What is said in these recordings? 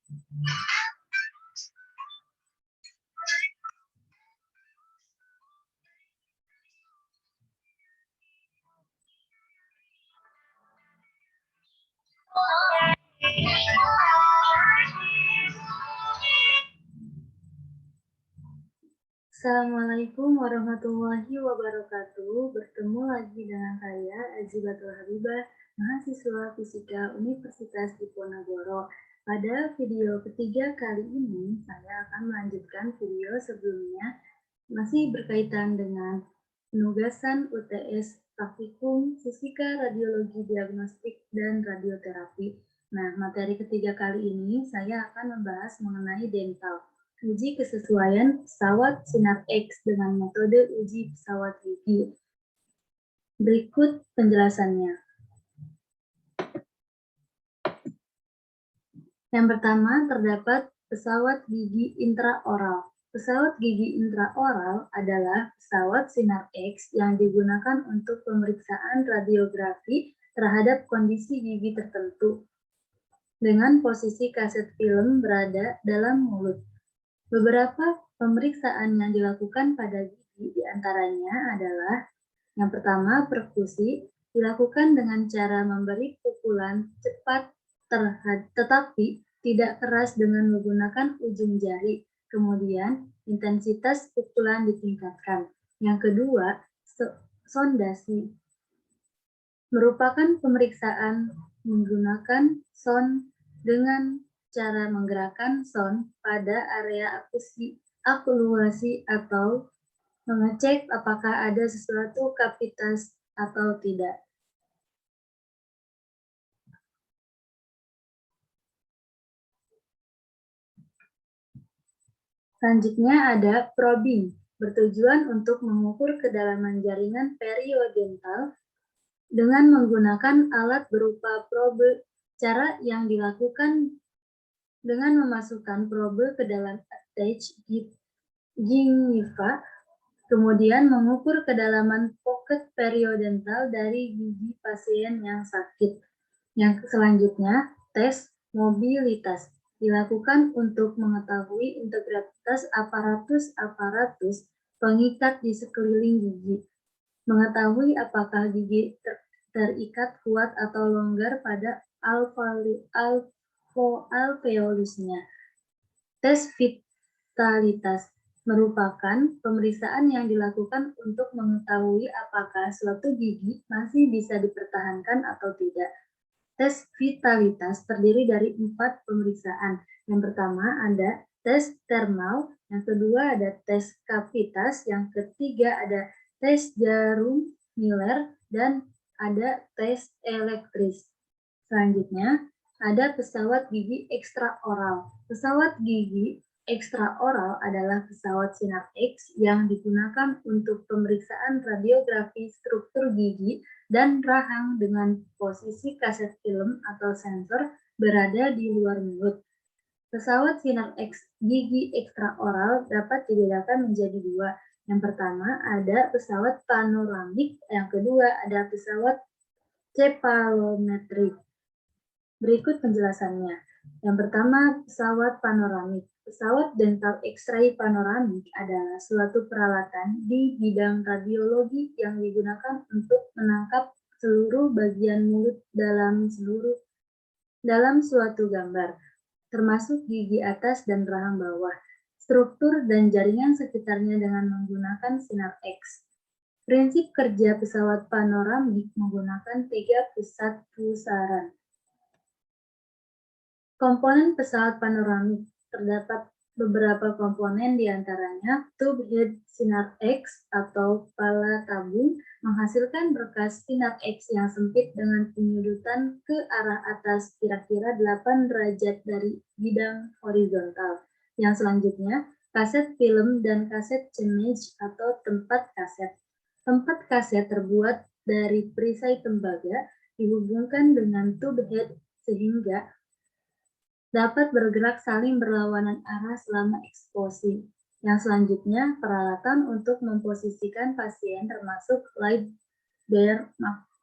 Assalamualaikum warahmatullahi wabarakatuh. Bertemu lagi dengan saya, Azibatul Habibah, mahasiswa Fisika Universitas Diponegoro. Pada video ketiga kali ini, saya akan melanjutkan video sebelumnya, masih berkaitan dengan penugasan UTS Praktikum Fisika Radiologi Diagnostik dan Radioterapi. Nah, materi ketiga kali ini saya akan membahas mengenai dental. Uji kesesuaian pesawat Sinar X dengan metode uji pesawat gigi. Berikut penjelasannya. Yang pertama, terdapat pesawat gigi intraoral. Pesawat gigi intraoral adalah pesawat Sinar X yang digunakan untuk pemeriksaan radiografi terhadap kondisi gigi tertentu dengan posisi kaset film berada dalam mulut. Beberapa pemeriksaan yang dilakukan pada gigi diantaranya adalah yang pertama, perkusi dilakukan dengan cara memberi pukulan cepat tetapi tidak keras dengan menggunakan ujung jari. Kemudian, intensitas pukulan ditingkatkan. Yang kedua, sondasi merupakan pemeriksaan menggunakan sound dengan cara menggerakkan sound pada area akuluasi atau mengecek apakah ada sesuatu kavitas atau tidak. Selanjutnya ada probing, bertujuan untuk mengukur kedalaman jaringan periodental dengan menggunakan alat berupa probe. Cara yang dilakukan dengan memasukkan probe ke dalam attach gingiva, kemudian mengukur kedalaman pocket periodental dari gigi pasien yang sakit. Yang selanjutnya, tes mobilitas dilakukan untuk mengetahui integritas aparatus pengikat di sekeliling gigi. Mengetahui apakah gigi terikat kuat atau longgar pada alveolusnya. Tes vitalitas merupakan pemeriksaan yang dilakukan untuk mengetahui apakah suatu gigi masih bisa dipertahankan atau tidak. Tes vitalitas terdiri dari 4 pemeriksaan. Yang pertama ada tes termal, yang kedua ada tes kavitas, yang ketiga ada tes jarum Miller, dan ada tes elektris. Selanjutnya, ada pesawat gigi ekstraoral. Pesawat gigi ekstraoral adalah pesawat Sinar X yang digunakan untuk pemeriksaan radiografi struktur gigi dan rahang dengan posisi kaset film atau sensor berada di luar mulut. Pesawat Sinar X gigi ekstraoral dapat dibedakan menjadi dua. Yang pertama ada pesawat panoramik, yang kedua ada pesawat cepalometrik. Berikut penjelasannya. Yang pertama, pesawat panoramik. Pesawat dental X-ray panoramik adalah suatu peralatan di bidang radiologi yang digunakan untuk menangkap seluruh bagian mulut dalam suatu gambar, termasuk gigi atas dan rahang bawah, struktur dan jaringan sekitarnya dengan menggunakan sinar X. Prinsip kerja pesawat panoramik menggunakan 3 pusat pusaran. Komponen pesawat panoramik terdapat beberapa komponen diantaranya tube head sinar X atau pala tabung menghasilkan berkas sinar X yang sempit dengan penyudutan ke arah atas kira-kira 8 derajat dari bidang horizontal. Yang selanjutnya, kaset film dan kaset image atau tempat kaset. Tempat kaset terbuat dari perisai tembaga dihubungkan dengan tube head sehingga dapat bergerak saling berlawanan arah selama eksposi. Yang selanjutnya, peralatan untuk memposisikan pasien termasuk light bear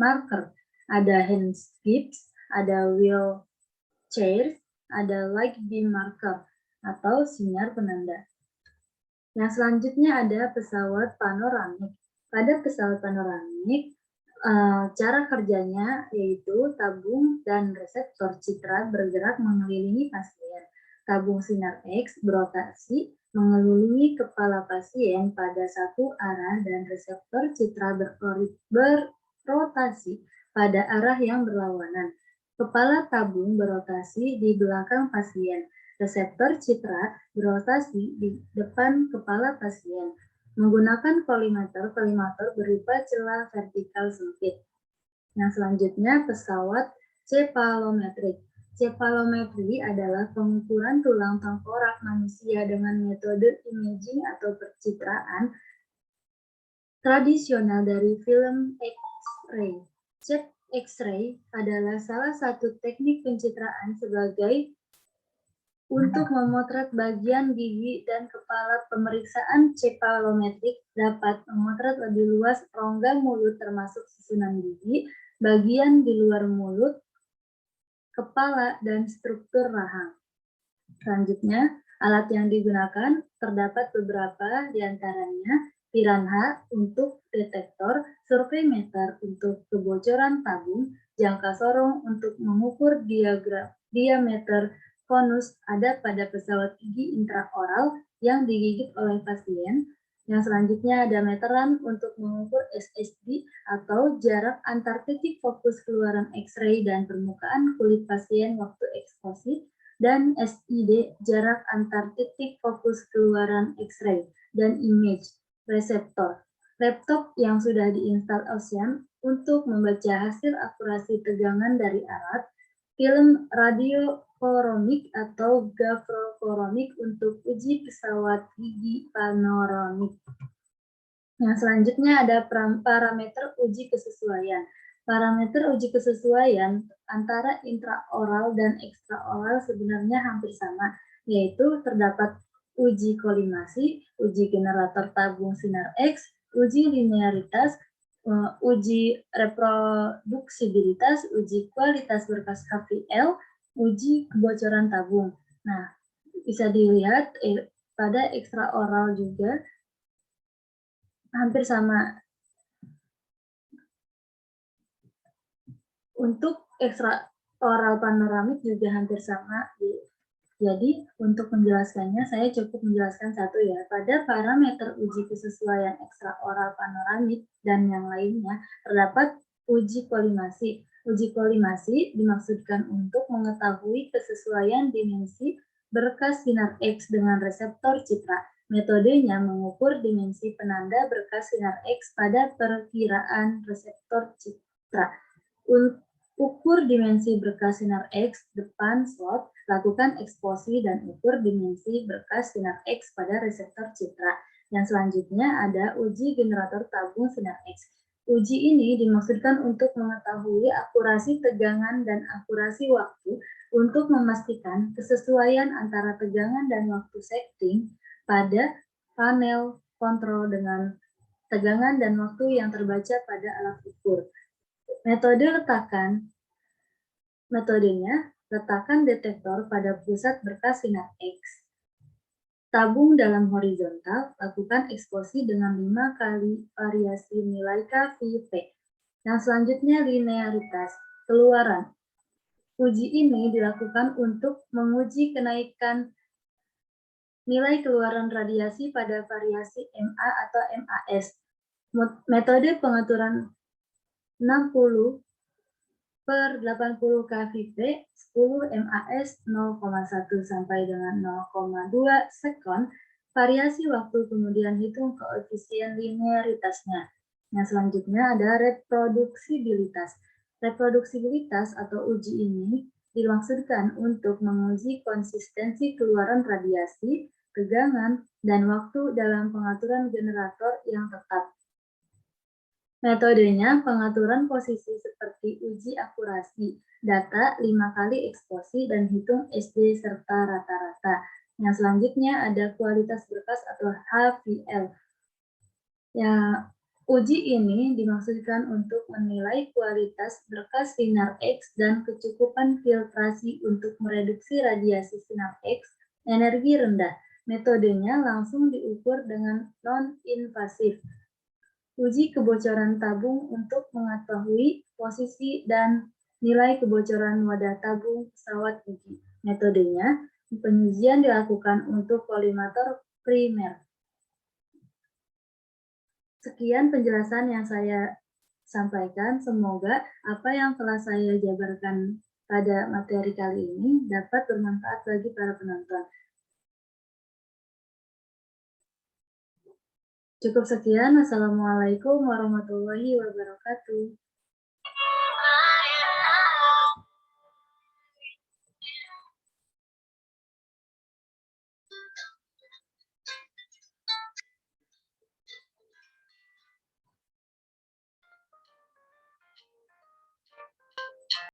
marker. Ada hand skips, ada wheelchair, ada light beam marker atau sinyal penanda. Yang selanjutnya ada pesawat panoramik. Pada pesawat panoramik, cara kerjanya yaitu tabung dan reseptor citra bergerak mengelilingi pasien. Tabung sinar X berotasi mengelilingi kepala pasien pada satu arah dan reseptor citra berrotasi pada arah yang berlawanan. Kepala tabung berotasi di belakang pasien. Reseptor citra berotasi di depan kepala pasien. Menggunakan kolimator berupa celah vertikal sempit. Yang selanjutnya pesawat cepalometrik. Cepalometri adalah pengukuran tulang tengkorak manusia dengan metode imaging atau pencitraan tradisional dari film X-ray. Cep X-ray adalah salah satu teknik pencitraan sebagai untuk memotret bagian gigi dan kepala. Pemeriksaan cepalometrik dapat memotret lebih luas rongga mulut termasuk susunan gigi, bagian di luar mulut, kepala, dan struktur rahang. Selanjutnya, alat yang digunakan terdapat beberapa diantaranya piranha untuk detektor, survei meter untuk kebocoran tabung, jangka sorong untuk mengukur diameter konus ada pada pesawat gigi intraoral yang digigit oleh pasien. Yang selanjutnya ada meteran untuk mengukur SSD atau jarak antar titik fokus keluaran X-ray dan permukaan kulit pasien waktu eksposi, dan SID jarak antar titik fokus keluaran X-ray dan image reseptor. Laptop yang sudah diinstal Ocean untuk membaca hasil akurasi tegangan dari alat, film radiokoromik atau gafrokoromik untuk uji pesawat gigi panoramik. Yang selanjutnya ada parameter uji kesesuaian. Parameter uji kesesuaian antara intraoral dan ekstraoral sebenarnya hampir sama, yaitu terdapat uji kolimasi, uji generator tabung sinar X, uji linearitas, uji reproduksibilitas, uji kualitas berkas HVL, uji kebocoran tabung. Nah, bisa dilihat pada ekstraoral juga hampir sama. Untuk ekstraoral panoramik juga hampir sama. Jadi, untuk menjelaskannya, saya cukup menjelaskan satu ya. Pada parameter uji kesesuaian ekstraoral panoramik dan yang lainnya, terdapat uji kolimasi. Uji kolimasi dimaksudkan untuk mengetahui kesesuaian dimensi berkas sinar X dengan reseptor citra. Metodenya mengukur dimensi penanda berkas sinar X pada perkiraan reseptor citra. Ukur dimensi berkas sinar X depan slot, lakukan eksposi dan ukur dimensi berkas sinar X pada reseptor citra. Yang selanjutnya ada uji generator tabung sinar X. Uji ini dimaksudkan untuk mengetahui akurasi tegangan dan akurasi waktu untuk memastikan kesesuaian antara tegangan dan waktu setting pada panel kontrol dengan tegangan dan waktu yang terbaca pada alat ukur. Metodenya, letakkan detektor pada pusat berkas sinar X. Tabung dalam horizontal, lakukan eksposi dengan 5 kali variasi nilai KVP. Yang selanjutnya linearitas, keluaran. Uji ini dilakukan untuk menguji kenaikan nilai keluaran radiasi pada variasi MA atau MAS. Metode pengaturan 60 per 80 kVp, 10 MAS 0,1 sampai dengan 0,2 sekon, variasi waktu kemudian hitung koefisien linearitasnya. Yang selanjutnya ada reproduksibilitas. Reproduksibilitas atau uji ini dimaksudkan untuk menguji konsistensi keluaran radiasi, tegangan, dan waktu dalam pengaturan generator yang tetap. Metodenya pengaturan posisi seperti uji akurasi, data 5 kali eksposi dan hitung SD serta rata-rata. Yang selanjutnya ada kualitas berkas atau HVL. Ya, Uji ini dimaksudkan untuk menilai kualitas berkas sinar X dan kecukupan filtrasi untuk mereduksi radiasi sinar X energi rendah. Metodenya langsung diukur dengan non-invasif. Uji kebocoran tabung untuk mengetahui posisi dan nilai kebocoran wadah tabung pesawat uji. Metodenya, pengujian dilakukan untuk kolimator primer. Sekian penjelasan yang saya sampaikan. Semoga apa yang telah saya jabarkan pada materi kali ini dapat bermanfaat bagi para penonton. Cukup sekian. Wassalamualaikum warahmatullahi wabarakatuh.